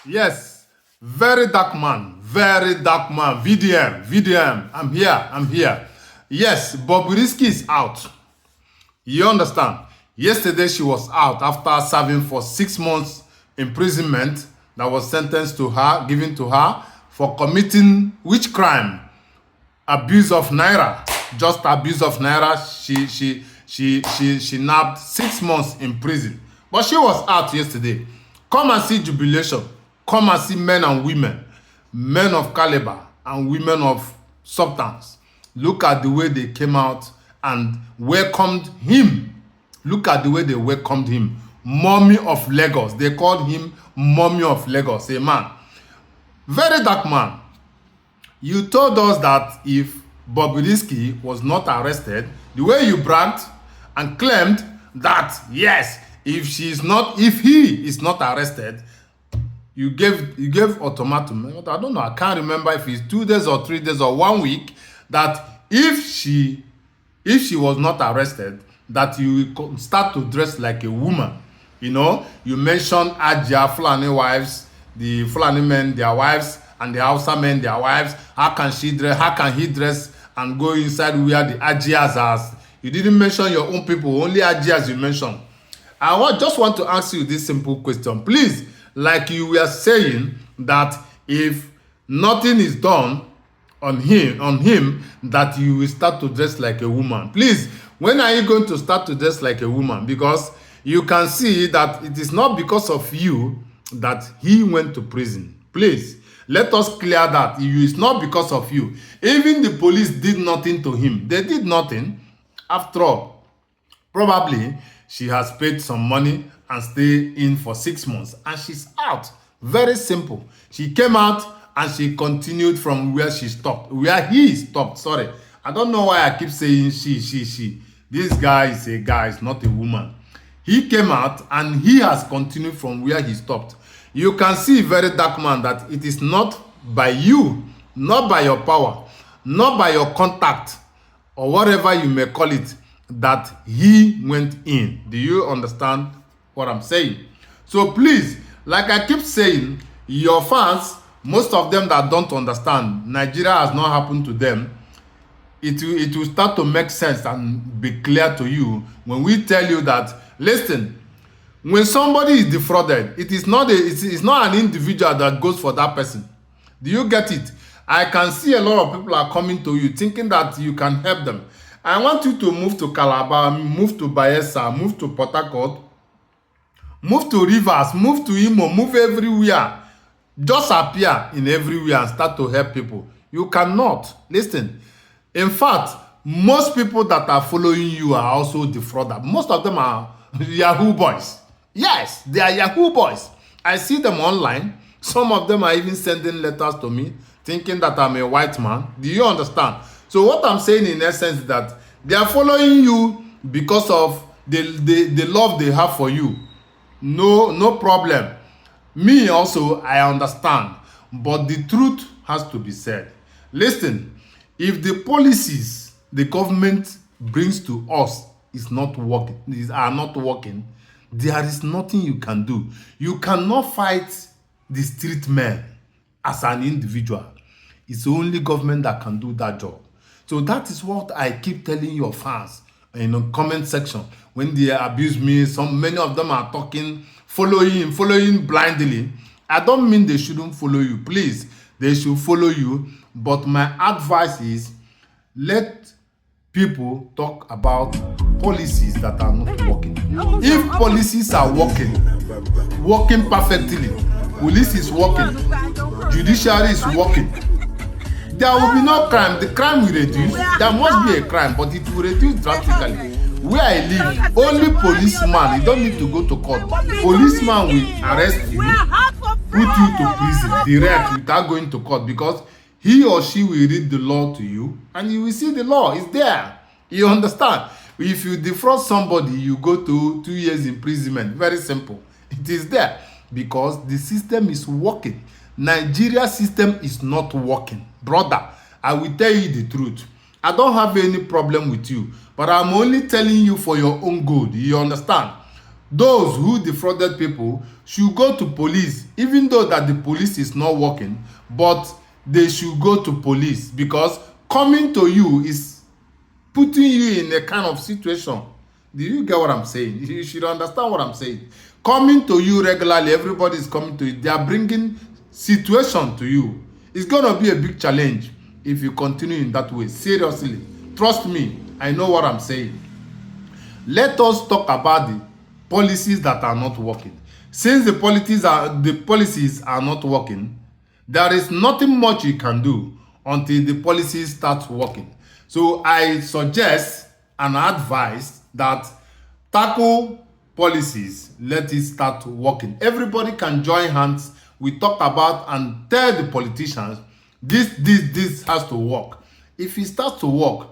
Yes, very dark man, very dark man. VDM. I'm here. Yes, Bobrisky is out. You understand? Yesterday she was out after serving for 6 months imprisonment that was sentenced to her, given to her for committing which crime? Abuse of naira. Just abuse of naira. She nabbed 6 months in prison. But she was out yesterday. Come and see jubilation. Come and see men and women, men of caliber and women of substance. Look at the way they came out and welcomed him. Look at the way they welcomed him. Mummy of Lagos. They called him Mummy of Lagos. A man. Very dark man. You told us that if Bobrisky was not arrested, the way you bragged and claimed that, yes, if he is not arrested, you gave ultimatum. I don't know. I can't remember if it's 2 days or 3 days or 1 week, that if she was not arrested, that you will start to dress like a woman. You know, you mentioned Ajia Fulani wives, the Fulani men, their wives, and the Hausa men, their wives. How can he dress and go inside where the Ajias are? You didn't mention your own people, only Ajias you mentioned. Just want to ask you this simple question. Please, like you were saying that if nothing is done on him, that you will start to dress like a woman. Please, when are you going to start to dress like a woman? Because you can see that it is not because of you that he went to prison. Please, let us clear that. It's not because of you. Even the police did nothing to him. They did nothing. After all, probably she has paid some money and stay in for 6 months and she's out. Very simple. She came out and she continued from where he stopped. Sorry, I don't know why I keep saying she. This guy is a guy, it's not a woman. He came out and he has continued from where he stopped. You can see, very dark man, that it is not by you, not by your power, not by your contact or whatever you may call it, that he went in. Do you understand what I'm saying? So please, like I keep saying, your fans, most of them that don't understand, Nigeria has not happened to them. It will start to make sense and be clear to you when we tell you that, listen, when somebody is defrauded, it's not an individual that goes for that person. Do you get it? I can see a lot of people are coming to you thinking that you can help them. I want you to move to Calabar, move to Bayelsa, move to Port Harcourt, move to Rivers, move to Imo, move everywhere. Just appear in everywhere and start to help people. You cannot. Listen. In fact, most people that are following you are also defrauded. Most of them are Yahoo boys. Yes, they are Yahoo boys. I see them online. Some of them are even sending letters to me, thinking that I'm a white man. Do you understand? So what I'm saying in essence is that they are following you because of the love they have for you. No problem. Me also, I understand. But the truth has to be said. Listen, if the policies the government brings to us are not working, there is nothing you can do. You cannot fight the street men as an individual. It's only government that can do that job. So that is what I keep telling your fans in the comment section. When they abuse me, many of them are talking, following blindly. I don't mean they shouldn't follow you. Please, they should follow you. But my advice is, let people talk about policies that are not working. If policies are working perfectly, police is working, judiciary is working, there will be no crime. The crime will reduce. There must be a crime, but it will reduce drastically. Where I live, only policeman, you don't need to go to court. Policeman will arrest you, put you to prison direct without going to court, because he or she will read the law to you and you will see the law is there. You understand? If you defraud somebody, you go to 2 years imprisonment. Very simple. It is there because the system is working. Nigeria system is not working. Brother, I will tell you the truth. I don't have any problem with you, but I'm only telling you for your own good. You understand? Those who defrauded people should go to police, even though that the police is not working, but they should go to police, because coming to you is putting you in a kind of situation. Do you get what I'm saying? You should understand what I'm saying. Coming to you regularly, everybody is coming to you. They are bringing situation to you. It's going to be a big challenge if you continue in that way. Seriously. Trust me. I know what I'm saying. Let us talk about the policies that are not working. Since the policies are not working, there is nothing much you can do until the policies start working. So I suggest and advise that tackle policies, let it start working. Everybody can join hands. We talk about and tell the politicians, this has to work. If it starts to work,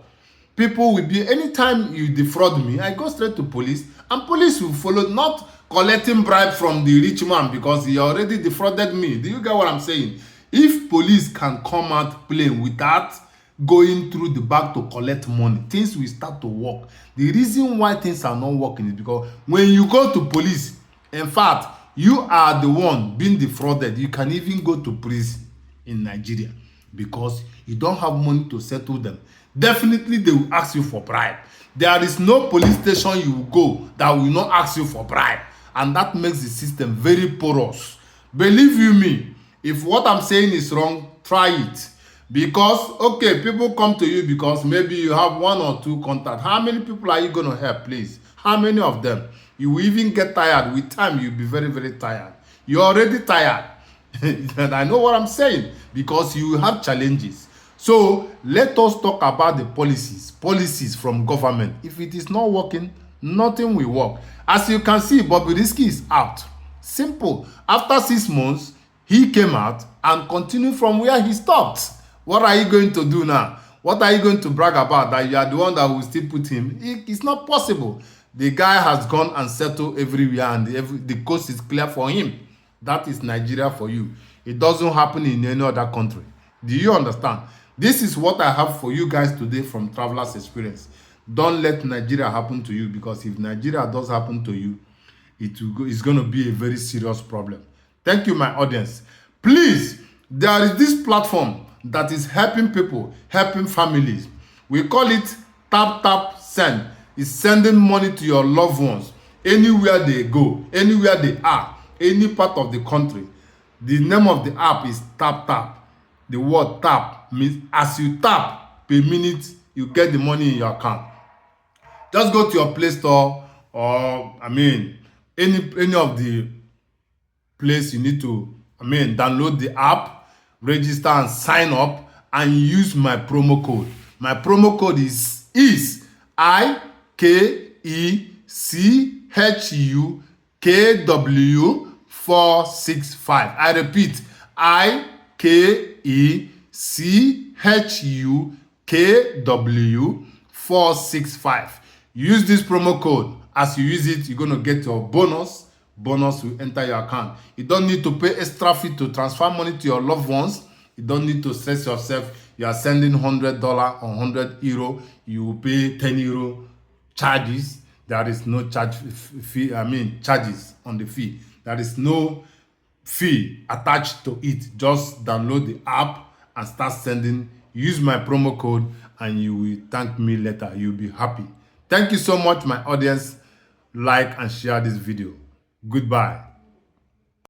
people will be, anytime you defraud me, I go straight to police, and police will follow, not collecting bribe from the rich man because he already defrauded me. Do you get what I'm saying? If police can come out plain without going through the back to collect money, things will start to work. The reason why things are not working is because when you go to police, in fact, you are the one being defrauded. You can even go to prison in Nigeria because you don't have money to settle them. Definitely they will ask you for bribe. There is no police station you will go that will not ask you for bribe, and that makes the system very porous. Believe you me, if what I'm saying is wrong, try it. Because okay, people come to you because maybe you have one or two contacts. How many people are you going to help, please? How many of them? You will even get tired. With time, you'll be very, very tired. You're already tired. And I know what I'm saying, because you have challenges. So let us talk about the policies from government. If it is not working, nothing will work. As you can see, Bobrisky is out. Simple. After 6 months, he came out and continued from where he stopped. What are you going to do now? What are you going to brag about, that you are the one that will still put him? It's not possible. The guy has gone and settled everywhere, and the coast is clear for him. That is Nigeria for you. It doesn't happen in any other country. Do you understand? This is what I have for you guys today from Traveler's Experience. Don't let Nigeria happen to you, because if Nigeria does happen to you, it's going to be a very serious problem. Thank you, my audience. Please, there is this platform that is helping people, helping families. We call it Tap Tap Send. It's sending money to your loved ones anywhere they go, anywhere they are, any part of the country. The name of the app is Tap Tap. The word tap means as you tap per minute, you get the money in your account. Just go to your Play Store, or any of the place you need to download the app, register and sign up, and use my promo code. My promo code is IKECHUKW465. I repeat, IKECHUKW465. Use this promo code. As you use it, you're going to get your bonus. Bonus will enter your account. You don't need to pay extra fee to transfer money to your loved ones. You don't need to stress yourself. You are sending $100 or €100. You will pay €10 charges. There is no charges on the fee. There is no fee attached to it. Just download the app and start sending. Use my promo code and you will thank me later. You'll be happy. Thank you so much, my audience. Like and share this video. Goodbye.